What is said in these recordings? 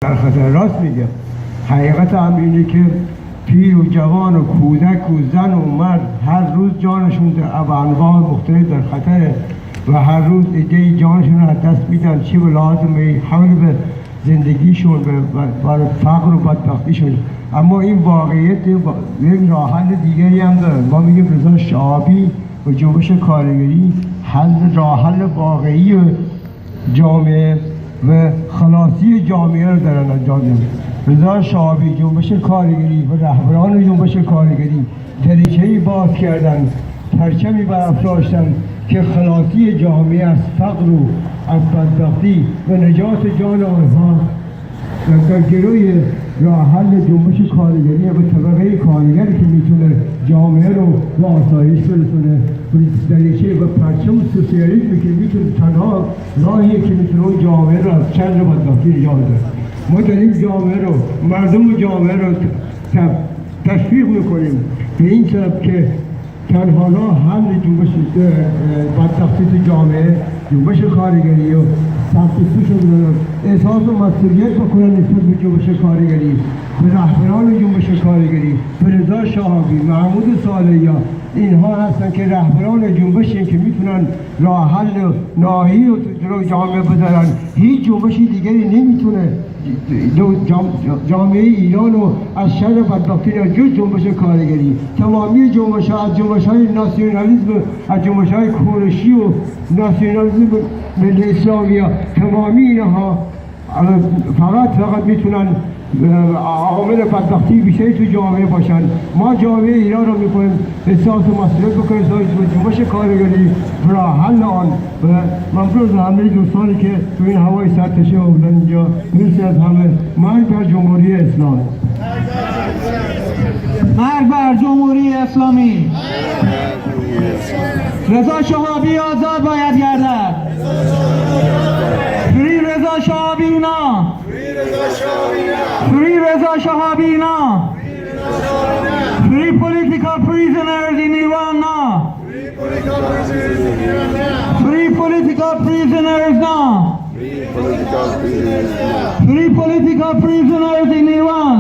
در خطر. راست میگه. حقیقت هم اینه که پیر و جوان و کودک و زن و مرد هر روز جانشون در انواع مختلف در خطره و هر روز ایده جانشون رو از دست میدن، چه به لحاظ حمل به زندگیشون و فقر و بدبختیشون. اما این واقعیت یک راه حل دیگری هم داره. ما میگیم رضا شهابی و جنبش کارگری راه حل واقعی جامعه و خلاصی جامعه رو دارن انجام میدن. رضا شهابی، جنبش کارگری و رهبران جنبش کارگری دریچه‌ای باز کردن، پرچمی برافراشتن که خلاصی جامعه از فقر و از بدبختی و نجات جان آنها در گروی راه حل جنبش کارگری و طبقه کارگری که میتونه جامعه رو به آسایش برسونه، دریچه و پرچم سوسیالیسمی که میتونه تنها راهیه که میتونه اون جامعه رو از شر و بدبختی نجات بده. ما داریم جامعه رو، مردم جامعه رو تشویق میکنیم به این سبب که تنها راه حل جنبش بدبختی تو جامعه، جنبش کارگری و سمتشون احساس و مسئولیت بکنن نسبت به جنبش کارگری، به رهبران جنبش کارگری، به رضا شهابی، محمود صالحیان. اینها هستن که رهبران جنبشی که میتونن راه حل نهایی رو جلوی جامعه بذارن. هیچ جنبشی دیگری نمیتونه جامعه ایران رو از شر بدبختی جز جنبش کارگری. تمامی جنبش‌ها، از جنبش‌های ناسیونالیسم، از جنبش‌های کورشی و ناسیونالیسم ملی اسلامی، تمامی اینها فقط میتونن عامل بدبختی بیشتری تو جامعه باشن. ما جامعه ایران رو میکنیم احساس و مسئولیت بکنیم به جنبش کارگری برای حل آن. و ممنون از همه دوستانی که تو این هوای سرد تشریف آوردن اینجا. مرسی از همه. مرگ بر جمهوری اسلامی. مرگ بر جمهوری اسلامی. رضا شهابی آزاد باید گردد. فری رضا شهابی نه. Free Reza Shahabi now. Free political prisoners in Iran now. Free political prisoners now. Free political prisoners in Iran.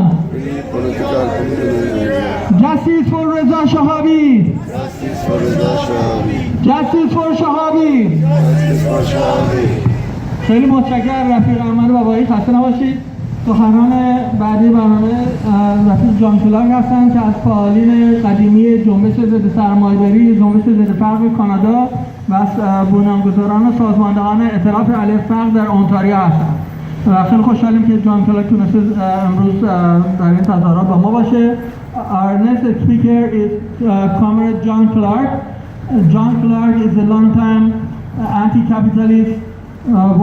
Justice for Reza Shahabi. Justice for Shahabi. خیلی متشکرم رفیق احمد بابایی. خسته نباشید. سخنران بعدی برنامه رفیق جان کلارک هستند که از فعالین قدیمی جنبش ضد سرمایه‌داری، جنبش ضد فقر کانادا و از بنیانگذاران و سازماندهان ائتلاف علیه فقر در اونتاریو هستند. و خیلی خوشحالیم که جان کلارک تونسته امروز در این تظاهرات با ما باشه. Our next speaker is Comrade John Clark. John Clark is a long-time anti-capitalist,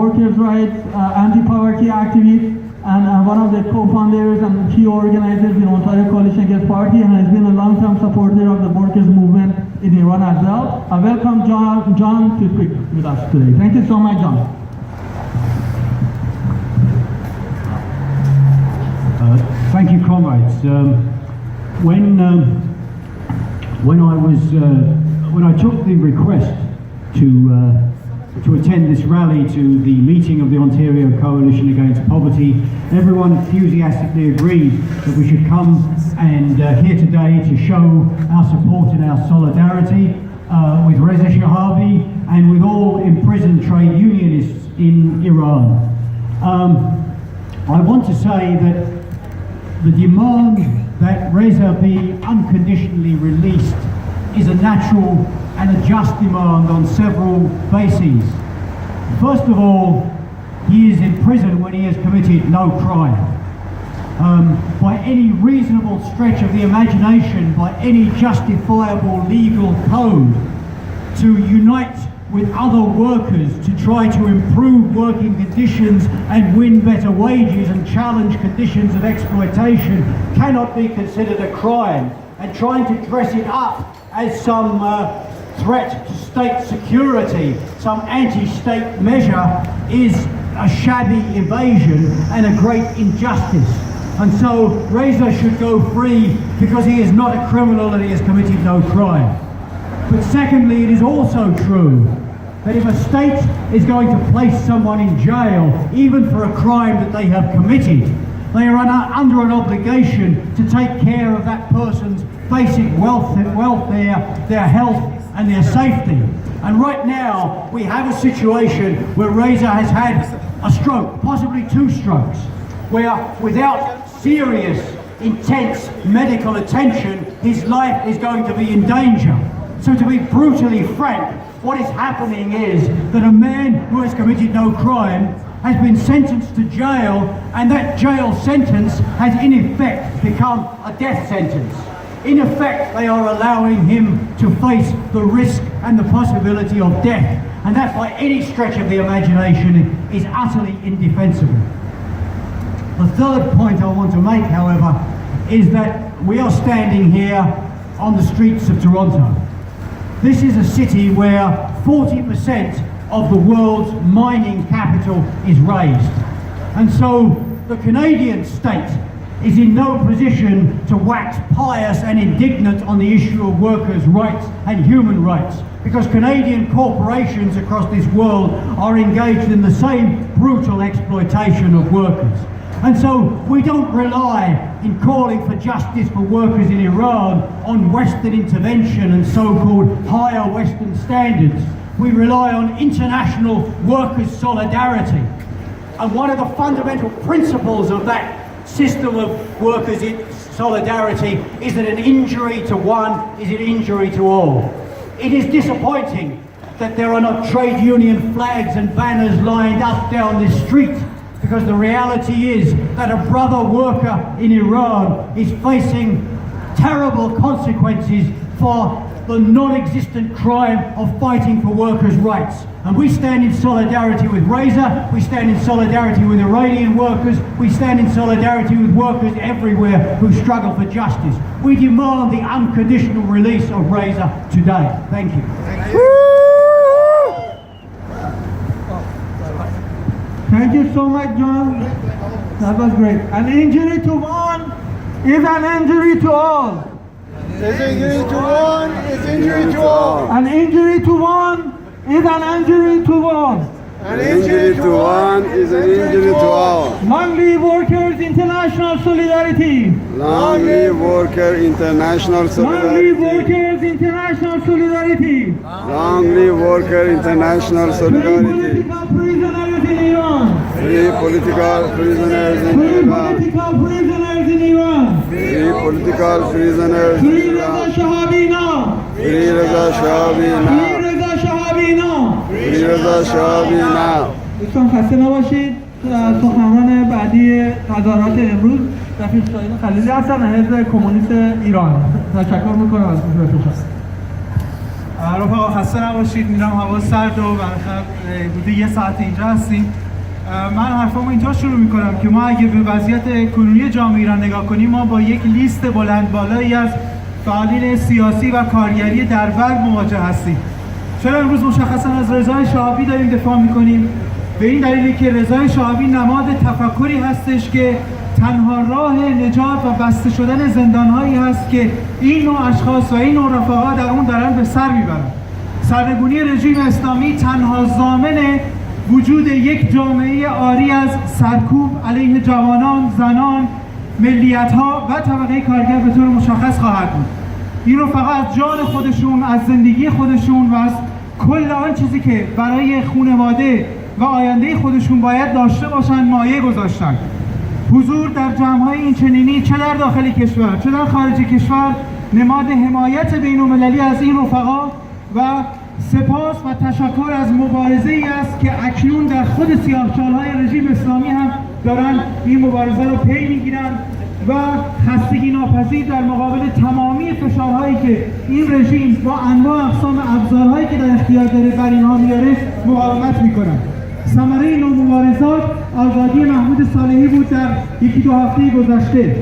workers' rights, anti-poverty activist, and one of the co-founders and key organizers in Ontario Coalition Against Poverty, and has been a long-term supporter of the workers' movement in Iran as well. I welcome John to speak with us today. Thank you so much, John. Thank you, comrades. When I took the request to attend this rally to the meeting of the Ontario Coalition Against Poverty, everyone enthusiastically agreed that we should come and here today to show our support and our solidarity with Reza Shahabi and with all imprisoned trade unionists in Iran. I want to say that the demand that Reza be unconditionally released is a natural and a just demand on several bases. First of all, he is in prison when he has committed no crime. By any reasonable stretch of the imagination, by any justifiable legal code, to unite with other workers to try to improve working conditions and win better wages and challenge conditions of exploitation cannot be considered a crime. And trying to dress it up as some threat to state security, some anti-state measure, is a shabby evasion and a great injustice. And so Reza should go free because he is not a criminal and he has committed no crime. But secondly, it is also true that if a state is going to place someone in jail, even for a crime that they have committed, they are under an obligation to take care of that person's basic welfare, their health and their safety. And right now we have a situation where Reza has had a stroke, possibly 2 strokes, where without serious, intense medical attention, his life is going to be in danger. So to be brutally frank, what is happening is that a man who has committed no crime has been sentenced to jail, and that jail sentence has in effect become a death sentence. In effect, they are allowing him to face the risk and the possibility of death, and that by any stretch of the imagination is utterly indefensible. The third point I want to make, however, is that we are standing here on the streets of Toronto. This is a city where 40% of the world's mining capital is raised. And so the Canadian state is in no position to wax pious and indignant on the issue of workers' rights and human rights, because Canadian corporations across this world are engaged in the same brutal exploitation of workers. And so we don't rely in calling for justice for workers in Iran on Western intervention and so-called higher Western standards. We rely on international workers' solidarity. And one of the fundamental principles of that system of workers' solidarity is that an injury to one is an injury to all. It is disappointing that there are not trade union flags and banners lined up down this street, because the reality is that a brother worker in Iran is facing terrible consequences for the non-existent crime of fighting for workers' rights. And we stand in solidarity with Reza, we stand in solidarity with Iranian workers, we stand in solidarity with workers everywhere who struggle for justice. We demand the unconditional release of Reza today. Thank you. Thank you so much, John. That was great. An injury to one is an injury to all. Is injury to one is injury to all. An injury to one is an injury to all. An injury to one is an injury to all. Long live workers' international solidarity. Long live worker international Long live solidarity. workers' international solidarity. Long live worker international Free solidarity. political prisoners in Iran. Free political prisoners in Free Iran. political prisoners in Iran. Free political prisoners in Free Reza Iran. Shahaabi now. Free Reza Shahaabi Free now. Reza Shahaabi now. Free Reza Shahaabi now. دوستان خسته نباشید. سخنران بعدی تظاهرات امروز رفیق شاهین خلیلی هستن، حزب کمونیست ایران. تشکر میکنم از حضورتون. رفقا خسته نباشید. میرم هوا سرد و حدود 1 ساعت اینجا هستیم. من حرفامو اینطور شروع میکنم که ما اگه به وضعیت کنونی جامعه ایران نگاه کنیم، ما با یک لیست بلند بالایی از فعالین سیاسی و کارگری در برگ مواجه هستیم. چرا امروز مشخصا از رضای شهابی داریم دفاع میکنیم؟ به این دلیلی که رضای شهابی نماد تفکری هستش که تنها راه نجات و بسته شدن زندانهایی هست که این نوع اشخاص و این نوع رفقا در اون دارن به سر میبرن. سرنگونی رژیم اسلامی تنها ضامن وجود یک جامعه عاری از سرکوب علیه جوانان، زنان، ملیت‌ها و طبقه کارگر به طور مشخص خواهد بود. این رفقا از جان خودشون، از زندگی خودشون و از کل آن چیزی که برای خانواده و آینده خودشون باید داشته باشن مایه گذاشتن. حضور در جمع‌های این چنینی چه در داخل کشور چه در خارج کشور نماد حمایت بین‌المللی از این رفقا و سپاس و تشکر از مبارزه‌ای است که اکنون در خود سیاه‌چال‌های رژیم اسلامی هم دارن این مبارزه رو پی میگیرن و خستگی ناپذیر در مقابل تمامی فشارهایی که این رژیم با انواع اقسام ابزارهایی که در اختیار داره بر اینها میاره مقاومت میکنن. ثمره این مبارزات آزادی محمود صالحی بود در 1-2 هفته گذشته.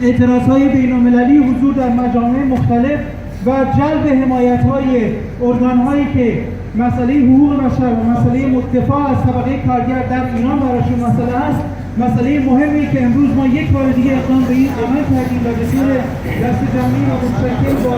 اعتراضهای بین‌المللی، حضور در مجامع مختلف و جلب حمایت‌های ارگان‌هایی که مسئله حقوق بشر و مسئله دفاع از طبقه کارگر در ایران براشون مسئله است، مسئله مهمی که امروز ما یک بار دیگه اقدام به این عمل کردیم و به طور دست جمعی و متشکل با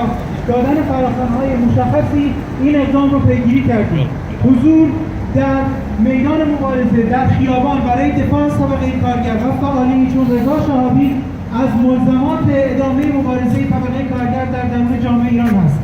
دادن فراخوان‌های مشخصی این اقدام رو پیگیری کردیم. حضور در میدان مبارزه در خیابان برای دفاع از طبقه کارگر و فعالینی چون رضا شهابی از ملزمات ادامه مبارزه طبقه کارگر در درون جامعه ایران هست.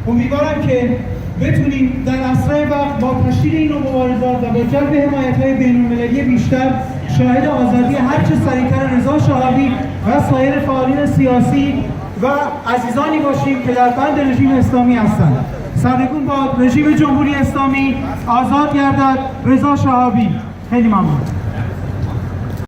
امیدوارم که بتونیم در اسرع وقت با تشکیل این مبارزات و با جلب حمایت‌های بین‌المللی بیشتر شاهد آزادی هرچه سریعتر رضا شهابی و سایر فعالین سیاسی و عزیزانی باشیم که در بند رژیم اسلامی هستند. سرنگون با رژیم جمهوری اسلامی، آزاد گردد رضا شهابی. خیلی ممنون.